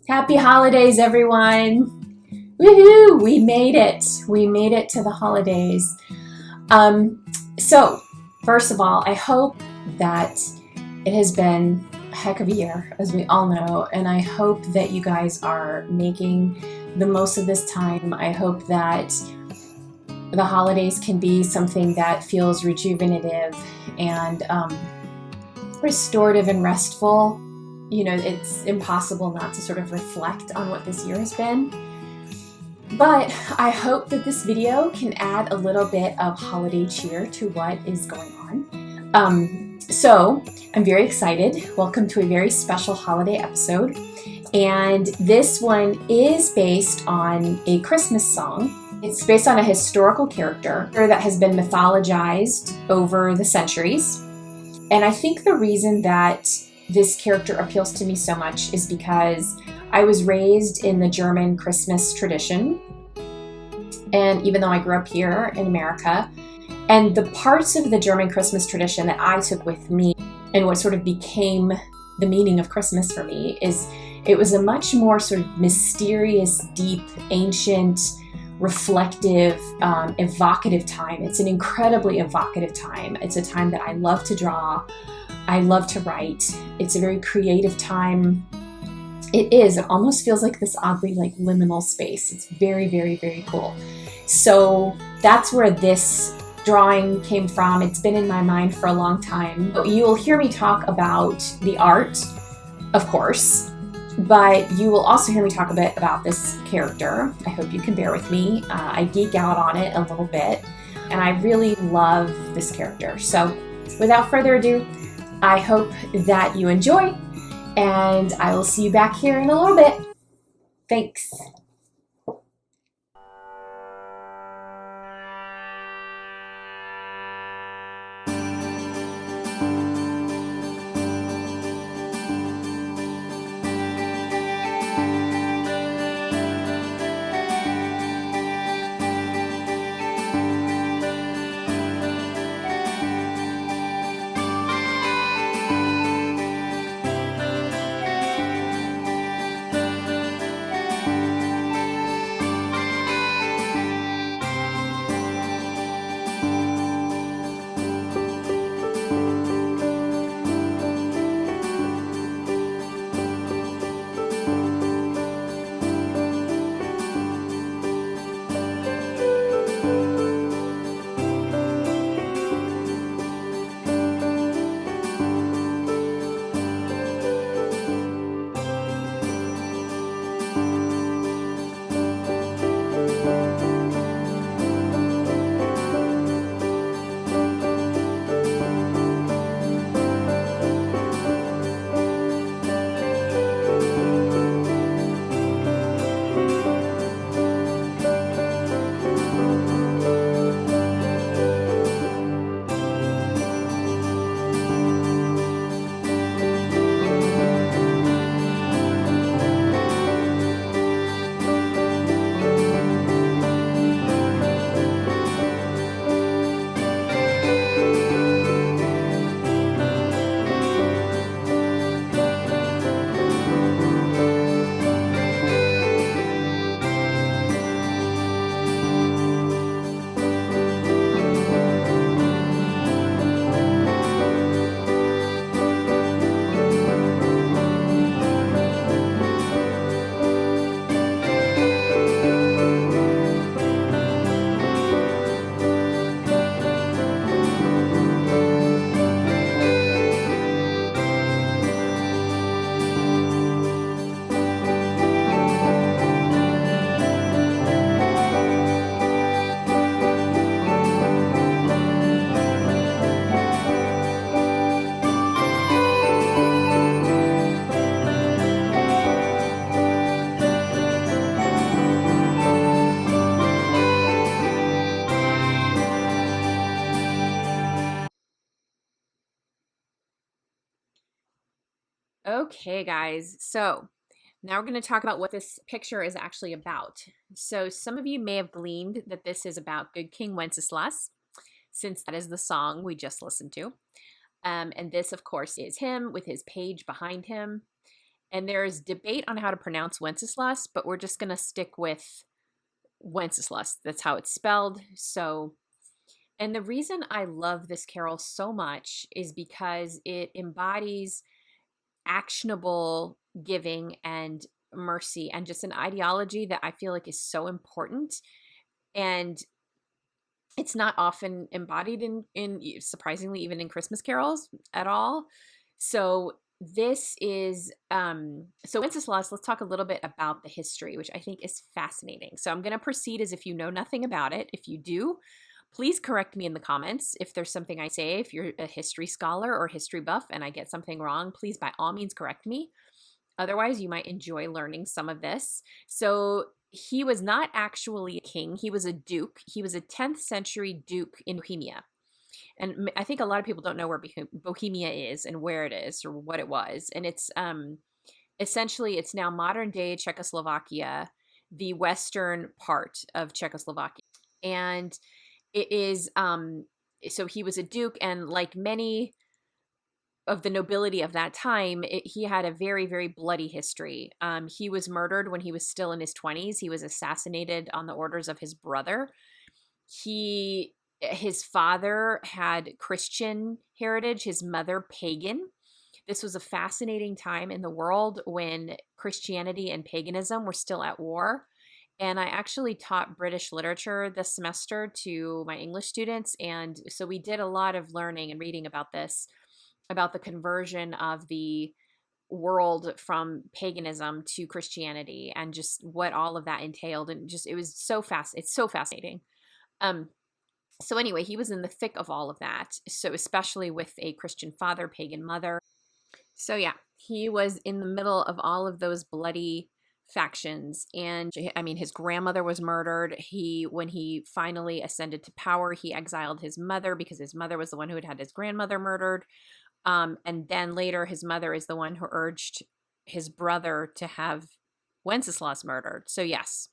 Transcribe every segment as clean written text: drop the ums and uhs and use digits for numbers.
Happy holidays, everyone. Woohoo! We made it. We made it to the holidays. So, first of all, I hope that it has been a heck of a year, as we all know, and I hope that you guys are making the most of this time. I hope that the holidays can be something that feels rejuvenative and restorative and restful. You know, it's impossible not to sort of reflect on what this year has been. But I hope that this video can add a little bit of holiday cheer to what is going on. So I'm very excited. Welcome to a very special holiday episode. And this one is based on a Christmas song. It's based on a historical character that has been mythologized over the centuries. And I think the reason that this character appeals to me so much is because I was raised in the German Christmas tradition. And even though I grew up here in America, and the parts of the German Christmas tradition that I took with me and what sort of became the meaning of Christmas for me is it was a much more sort of mysterious, deep, ancient, reflective, evocative time. It's an incredibly evocative time. It's a time that I love to draw. I love to write. It's a very creative time. It almost feels like this oddly like liminal space. It's very, very, very cool. So that's where this drawing came from. It's been in my mind for a long time. You will hear me talk about the art, of course, but you will also hear me talk a bit about this character. I hope you can bear with me. I geek out on it a little bit, and I really love this character. So without further ado, I hope that you enjoy, and I will see you back here in a little bit. Thanks. Okay, guys, so now we're going to talk about what this picture is actually about. So some of you may have gleaned that this is about Good King Wenceslas, since that is the song we just listened to. And this, of course, is him with his page behind him. And there's debate on how to pronounce Wenceslas, but we're just going to stick with Wenceslas. That's how it's spelled. So, and the reason I love this carol so much is because it embodies actionable giving and mercy and just an ideology that I feel like is so important. And it's not often embodied in surprisingly even in Christmas carols at all. So this is so Wenceslas, let's talk a little bit about the history, which I think is fascinating. So I'm going to proceed as if you know nothing about it. If you do, please correct me in the comments if there's something I say. If you're a history scholar or history buff and I get something wrong, please by all means correct me. Otherwise, you might enjoy learning some of this. So he was not actually a king. He was a duke. He was a 10th century duke in Bohemia. And I think a lot of people don't know where Bohemia is and where it is or what it was. And it's essentially, it's now modern day Czechoslovakia, the western part of Czechoslovakia. And it is, so he was a duke, and like many of the nobility of that time, he had a very, very bloody history. He was murdered when he was still in his 20s. He was assassinated on the orders of his brother. His father had Christian heritage, his mother pagan. This was a fascinating time in the world when Christianity and paganism were still at war. And I actually taught British literature this semester to my English students. And so we did a lot of learning and reading about this, about the conversion of the world from paganism to Christianity and just what all of that entailed. And just, it was so fast. It's so fascinating. So anyway, he was in the thick of all of that. So especially with a Christian father, pagan mother. So yeah, he was in the middle of all of those bloody factions. And I mean, his grandmother was murdered. When he finally ascended to power, he exiled his mother because his mother was the one who had his grandmother murdered. And then later, his mother is the one who urged his brother to have Wenceslas murdered. So yes,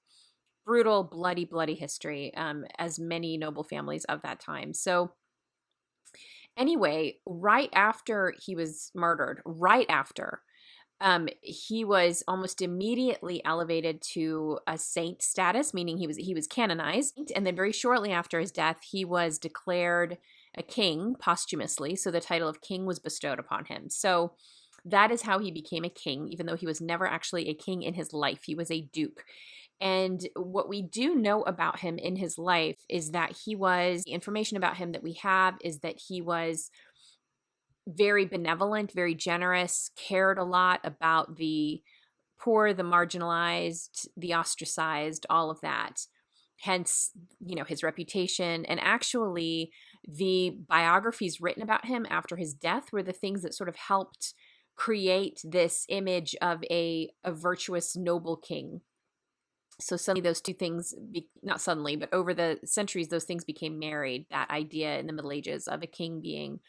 brutal, bloody, bloody history, as many noble families of that time. So anyway, right after he was murdered, he was almost immediately elevated to a saint status, meaning he was canonized. And then very shortly after his death, he was declared a king posthumously. So the title of king was bestowed upon him. So that is how he became a king, even though he was never actually a king in his life. He was a duke. And what we do know about him in his life is that the information about him that we have is that he was very benevolent, very generous, cared a lot about the poor, the marginalized, the ostracized, all of that. Hence, his reputation. And actually, the biographies written about him after his death were the things that sort of helped create this image of a virtuous, noble king. So suddenly those two things, not suddenly, but over the centuries, those things became married. That idea in the Middle Ages of a king being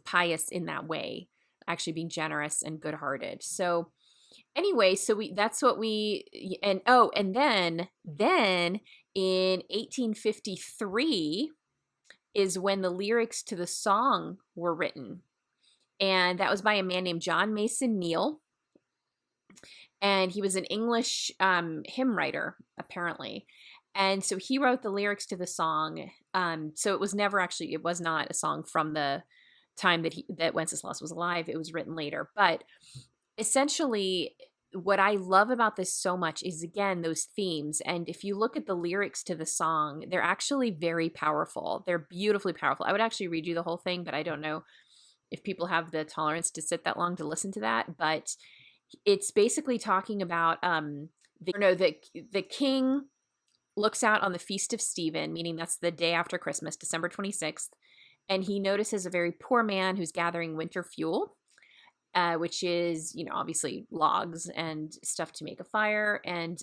pious in that way, actually being generous and good-hearted. So anyway, and then in 1853 is when the lyrics to the song were written. And that was by a man named John Mason Neal. And he was an English hymn writer, apparently. And so he wrote the lyrics to the song. So it was not a song from the time that Wenceslas was alive. It was written later. But essentially, what I love about this so much is, again, those themes. And if you look at the lyrics to the song, they're actually very powerful. They're beautifully powerful. I would actually read you the whole thing, but I don't know if people have the tolerance to sit that long to listen to that. But it's basically talking about the king looks out on the Feast of Stephen, meaning that's the day after Christmas, December 26th, and he notices a very poor man who's gathering winter fuel, which is, obviously logs and stuff to make a fire. And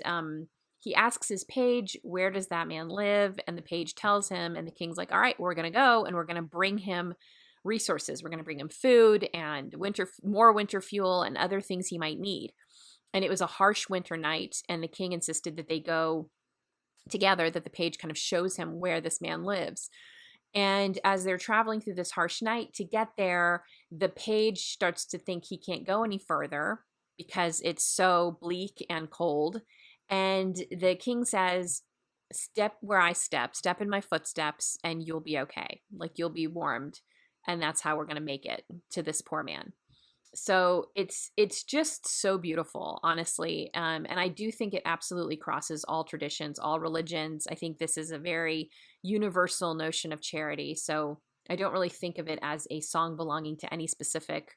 he asks his page, where does that man live? And the page tells him, and the king's like, all right, we're going to go, and we're going to bring him resources. We're going to bring him food and more winter fuel and other things he might need. And it was a harsh winter night, and the king insisted that they go together, that the page kind of shows him where this man lives. And as they're traveling through this harsh night to get there, the page starts to think he can't go any further. because it's so bleak and cold. And the king says, step where I step in my footsteps, and you'll be okay. Like, you'll be warmed. And that's how we're going to make it to this poor man. So it's just so beautiful, honestly. And I do think it absolutely crosses all traditions, all religions. I think this is a very universal notion of charity. So I don't really think of it as a song belonging to any specific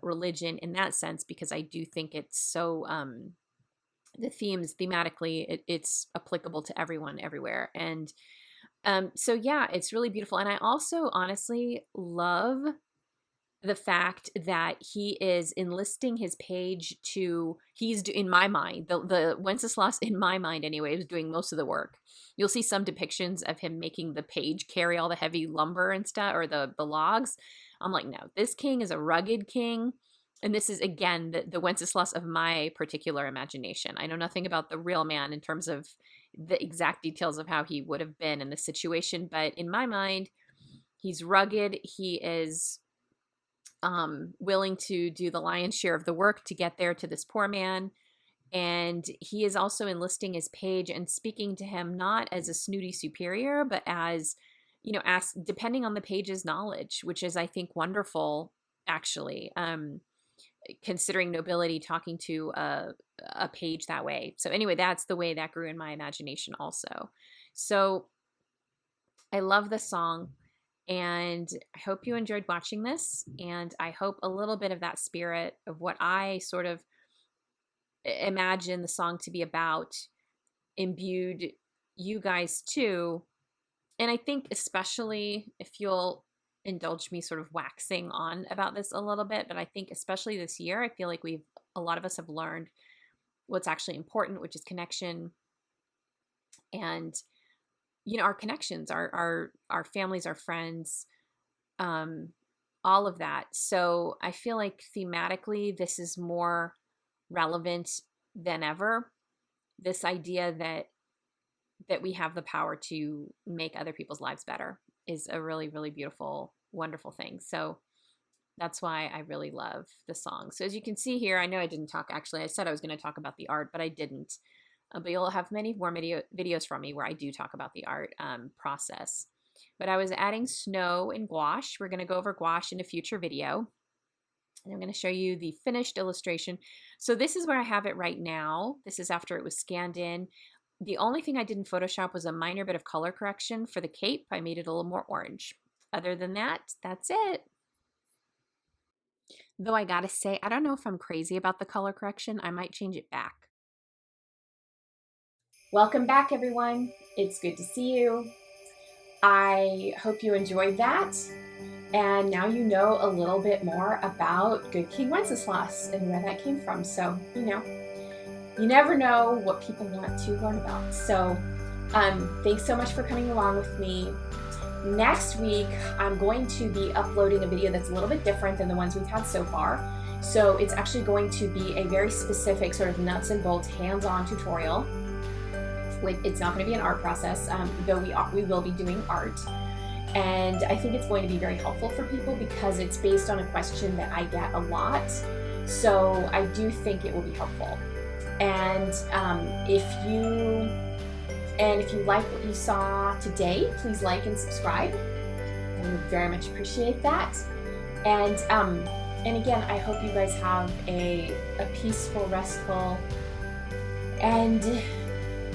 religion in that sense, because I do think it's so the themes thematically, it's applicable to everyone everywhere. And so yeah, it's really beautiful. And I also honestly love the fact that he is enlisting his page to, he's in my mind, the Wenceslas in my mind anyway, is doing most of the work. You'll see some depictions of him making the page carry all the heavy lumber and stuff, or the logs. I'm like, no, this king is a rugged king. And this is, again, the Wenceslas of my particular imagination. I know nothing about the real man in terms of the exact details of how he would have been in the situation. But in my mind, he's rugged. He is willing to do the lion's share of the work to get there to this poor man. And he is also enlisting his page and speaking to him not as a snooty superior, but as, depending on the page's knowledge, which is, I think, wonderful, actually, considering nobility talking to a page that way. So anyway, that's the way that grew in my imagination also. So I love the song. And I hope you enjoyed watching this. And I hope a little bit of that spirit of what I sort of imagine the song to be about imbued you guys too. And I think especially, if you'll indulge me sort of waxing on about this a little bit, but I think especially this year, I feel like a lot of us have learned what's actually important, which is connection. And our connections, our families, our friends, all of that. So I feel like thematically, this is more relevant than ever. This idea that we have the power to make other people's lives better is a really, really beautiful, wonderful thing. So that's why I really love the song. So as you can see here, I know I didn't talk, actually, I said I was going to talk about the art, but I didn't. But you'll have many more videos from me where I do talk about the art process. But I was adding snow and gouache. We're going to go over gouache in a future video. And I'm going to show you the finished illustration. So this is where I have it right now. This is after it was scanned in. The only thing I did in Photoshop was a minor bit of color correction for the cape. I made it a little more orange. Other than that, that's it. Though I gotta say, I don't know if I'm crazy about the color correction. I might change it back. Welcome back, everyone. It's good to see you. I hope you enjoyed that. And now you know a little bit more about Good King Wenceslas and where that came from. So, you never know what people want to learn about. So, thanks so much for coming along with me. Next week, I'm going to be uploading a video that's a little bit different than the ones we've had so far. So it's actually going to be a very specific sort of nuts and bolts hands-on tutorial. It's not going to be an art process, though we will be doing art. And I think it's going to be very helpful for people because it's based on a question that I get a lot. So I do think it will be helpful. And if you like what you saw today, please like and subscribe. I would very much appreciate that. And again, I hope you guys have a peaceful, restful, and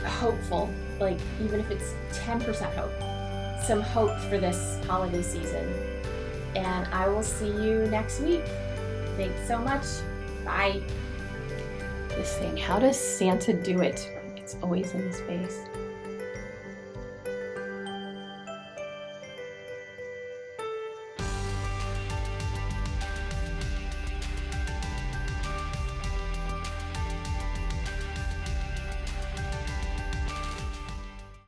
hopeful, like even if it's 10% hope, some hope for this holiday season. And I will see you next week. Thanks so much. Bye. This thing, how does Santa do it? It's always in his face.